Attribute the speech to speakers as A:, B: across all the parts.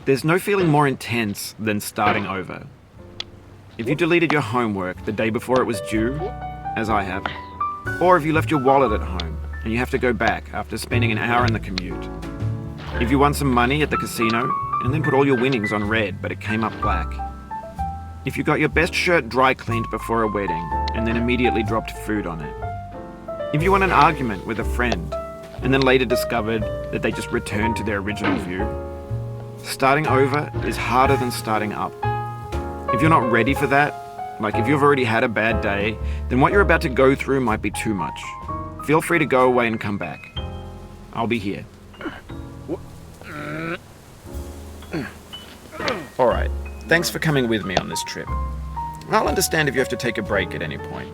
A: There's no feeling more intense than starting over. If you deleted your homework the day before it was due, as I have, or if you left your wallet at home and you have to go back after spending an hour in the commute. If you won some money at the casino and then put all your winnings on red but it came up black. If you got your best shirt dry cleaned before a wedding and then immediately dropped food on it. If you won an argument with a friend and then later discovered that they just returned to their original view. Starting over is harder than starting up. If you're not ready for that, like if you've already had a bad day, then what you're about to go through might be too much. Feel free to go away and come back. I'll be here. Alright, thanks for coming with me on this trip. I'll understand if you have to take a break at any point.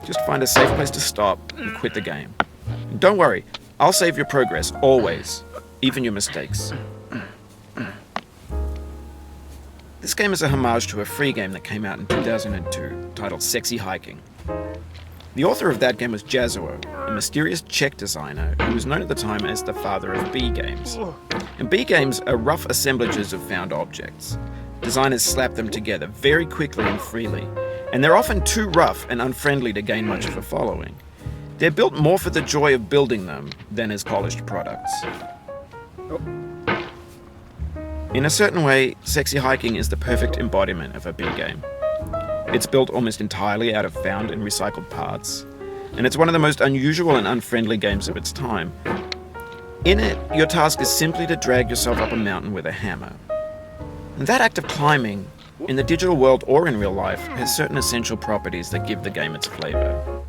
A: Just find a safe place to stop and quit the game. And don't worry, I'll save your progress, always. Even your mistakes. This game is a homage to a free game that came out in 2002, titled Sexy Hiking. The author of that game was Jazzuo, a mysterious Czech designer who was known at the time as the father of B games. And B games are rough assemblages of found objects. Designers slap them together very quickly and freely, and they're often too rough and unfriendly to gain much of a following. They're built more for the joy of building them than as polished products. In a certain way, Sexy Hiking is the perfect embodiment of a B game. It's built almost entirely out of found and recycled parts, and it's one of the most unusual and unfriendly games of its time. In it, your task is simply to drag yourself up a mountain with a hammer. And that act of climbing, in the digital world or in real life, has certain essential properties that give the game its flavor.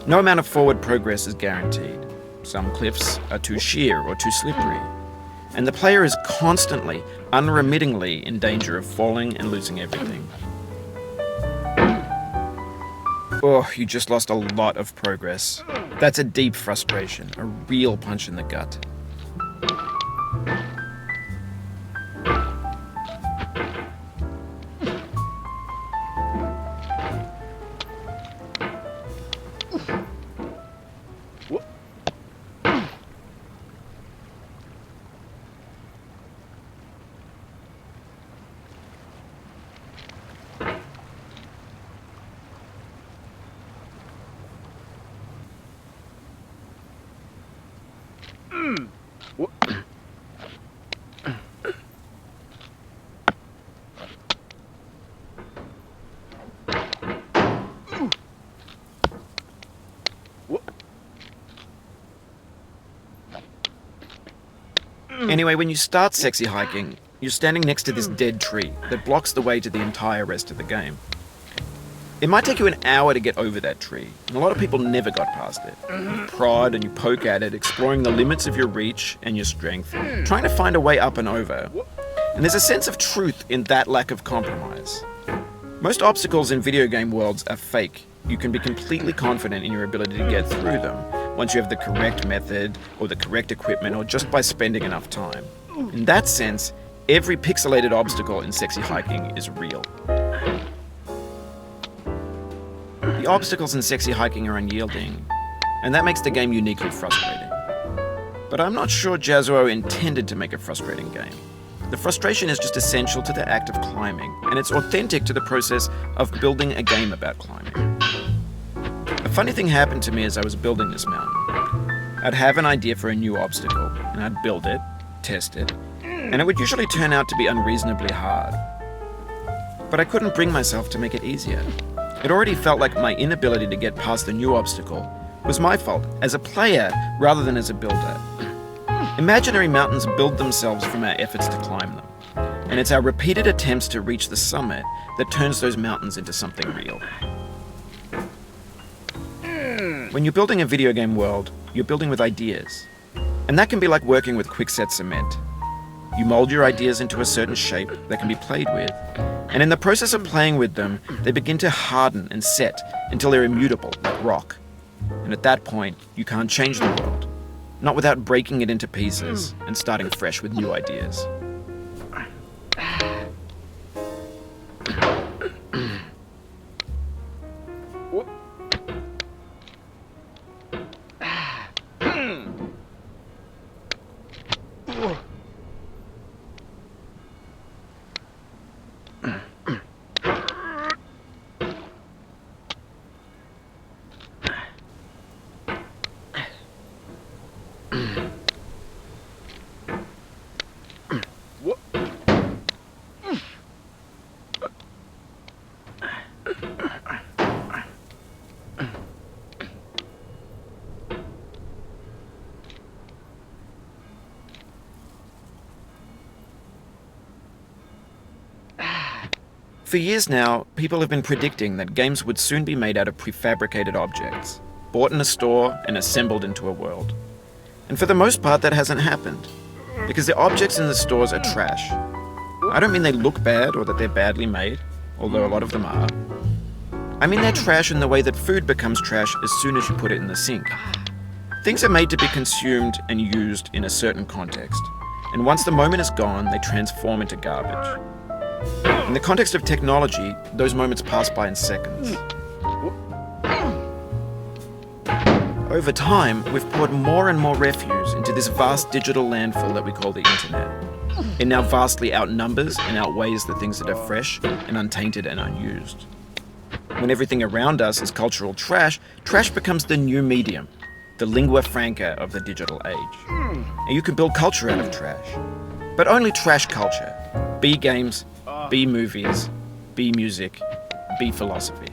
A: No amount of forward progress is guaranteed. Some cliffs are too sheer or too slippery. And the player is constantly, unremittingly in danger of falling and losing everything. Oh, you just lost a lot of progress. That's a deep frustration, a real punch in the gut. Anyway, when you start Sexy Hiking, you're standing next to this dead tree that blocks the way to the entire rest of the game. It might take you an hour to get over that tree, and a lot of people never got past it. You prod and you poke at it, exploring the limits of your reach and your strength, trying to find a way up and over. And there's a sense of truth in that lack of compromise. Most obstacles in video game worlds are fake. You can be completely confident in your ability to get through them once you have the correct method or the correct equipment or just by spending enough time. In that sense, every pixelated obstacle in Sexy Hiking is real. The obstacles in Sexy Hiking are unyielding, and that makes the game uniquely frustrating. But I'm not sure Jazzuo intended to make a frustrating game. The frustration is just essential to the act of climbing, and it's authentic to the process of building a game about climbing. A funny thing happened to me as I was building this mountain. I'd have an idea for a new obstacle, and I'd build it, test it, and it would usually turn out to be unreasonably hard. But I couldn't bring myself to make it easier. It already felt like my inability to get past the new obstacle was my fault as a player rather than as a builder. Imaginary mountains build themselves from our efforts to climb them, and it's our repeated attempts to reach the summit that turns those mountains into something real. When you're building a video game world, you're building with ideas, and that can be like working with quickset cement. You mold your ideas into a certain shape that can be played with, And in the process of playing with them, they begin to harden and set until they're immutable, like rock. And at that point, you can't change the world. Not without breaking it into pieces and starting fresh with new ideas. For years now, people have been predicting that games would soon be made out of prefabricated objects, bought in a store and assembled into a world. And for the most part, that hasn't happened, because the objects in the stores are trash. I don't mean they look bad or that they're badly made, although a lot of them are. I mean they're trash in the way that food becomes trash as soon as you put it in the sink. Things are made to be consumed and used in a certain context, and once the moment is gone, they transform into garbage. In the context of technology, those moments pass by in seconds. Over time, we've poured more and more refuse into this vast digital landfill that we call the internet. It now vastly outnumbers and outweighs the things that are fresh and untainted and unused. When everything around us is cultural trash, trash becomes the new medium, the lingua franca of the digital age. And you can build culture out of trash. But only trash culture. Be games, be movies, be music, be philosophy.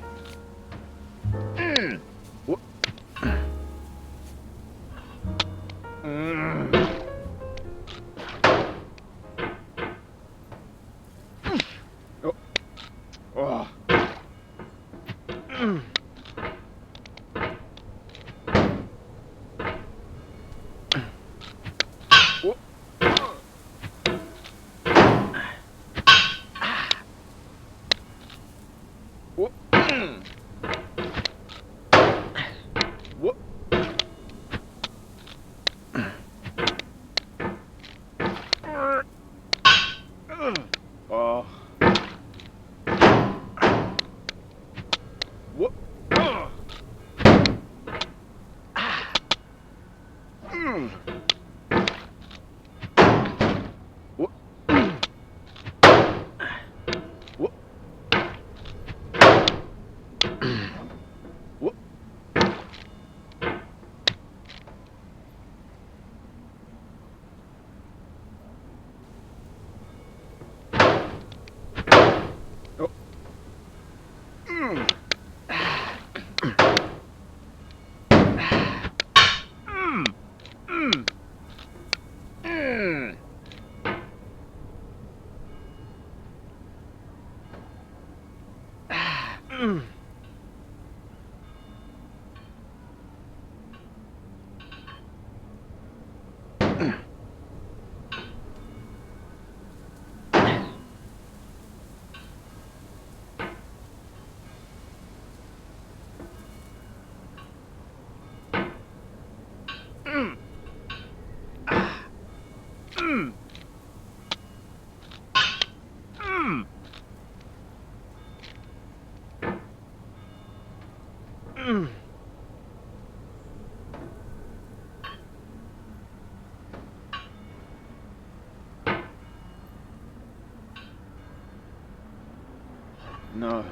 B: No.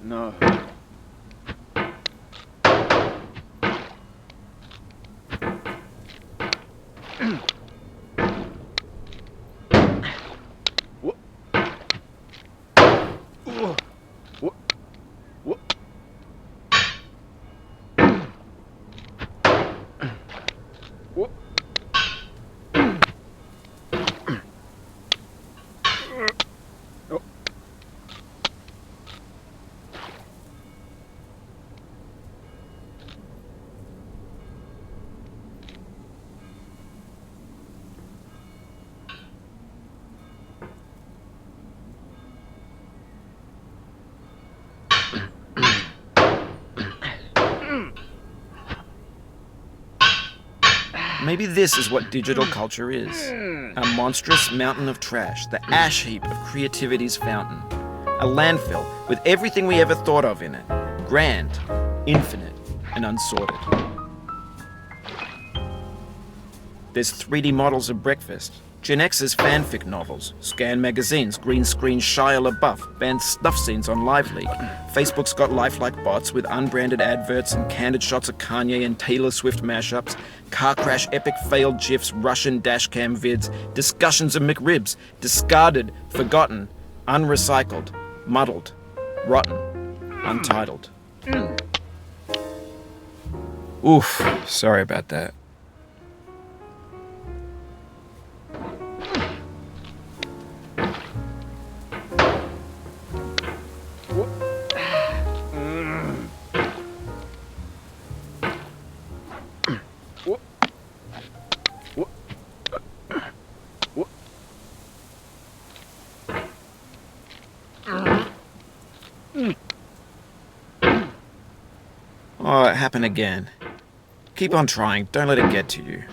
B: No.
A: Maybe this is what digital culture is. A monstrous mountain of trash, the ash heap of creativity's fountain. A landfill with everything we ever thought of in it. Grand, infinite, and unsorted. There's 3D models of breakfast, Gen X's fanfic novels, scan magazines, green screen Shia LaBeouf, banned snuff scenes on LiveLeak. Facebook's got lifelike bots with unbranded adverts and candid shots of Kanye and Taylor Swift mashups, car crash epic failed GIFs, Russian dashcam vids, discussions of McRibs, discarded, forgotten, unrecycled, muddled, rotten, untitled. Oof, sorry about that. Oh, it happened again. Keep on trying, don't let it get to you.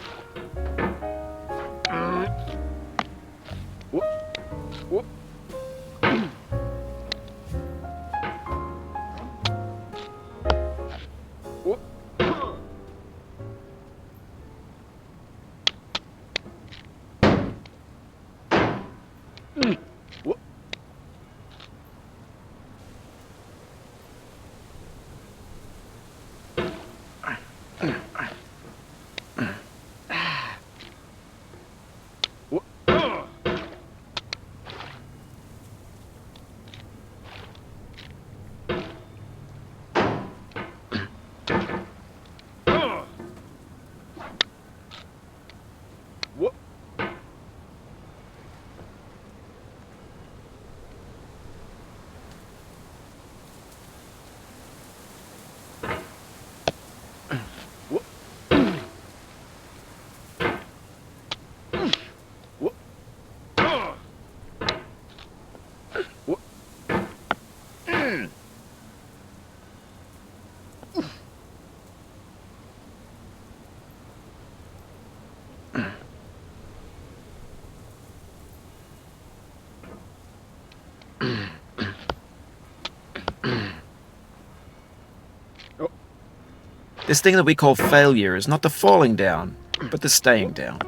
A: This thing that we call failure is not the falling down, but the staying down.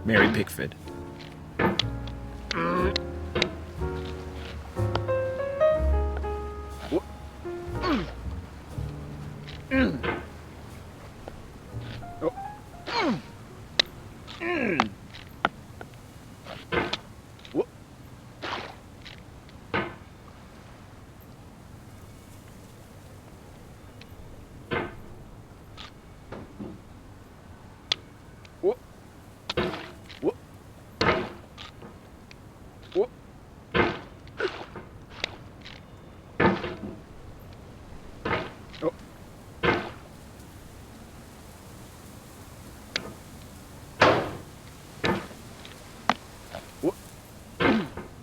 A: Mary Pickford.
B: Whoop.